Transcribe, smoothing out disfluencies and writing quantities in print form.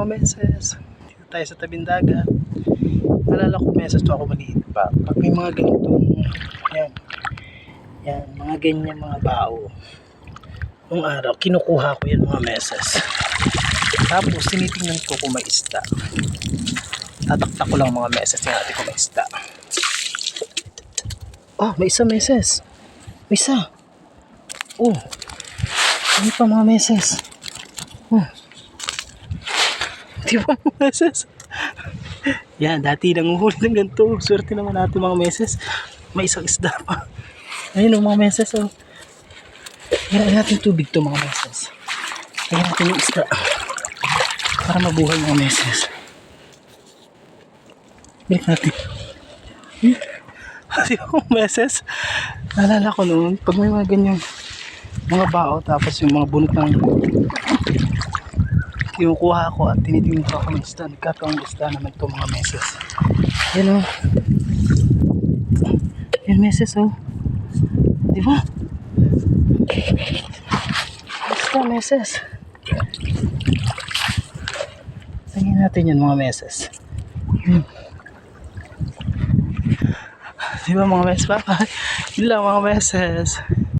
mga meses. Dito tayo sa tabing dagat. Naalala ko meses to ako maliit pa. Pag may mga ganitong, yan, mga ganyan mga bao. Nung araw, kinukuha ko yan mga meses. Tapos, tinitingnan ko kung may isda. Tataktak ko lang mga meses yung natin kung may isda. Oh, may isa meses. May isa. Oh, hindi pa mga meses. Oh. Di ba mga meses? Yan, dati nanguhuli ng ganito. Swerte naman natin mga meses. May isang isda pa. Ayun mga meses. Oh. Kailangan natin tubig to mga meses. Kailangan natin yung isda. Para mabuhay mga meses. Balik natin. Kasi mga meses, naalala ko noon, pag may mga ganyang mga bao, tapos yung mga bunot ng kinukuha ko at tinitingin ko ako ng isda, nagkataong isda naman ito mga meses. Yan o. Yan meses o. Diba? Isda meses. Tingin natin yan mga meses. Diba mga meses? Bye-bye. Yun lang mga meses.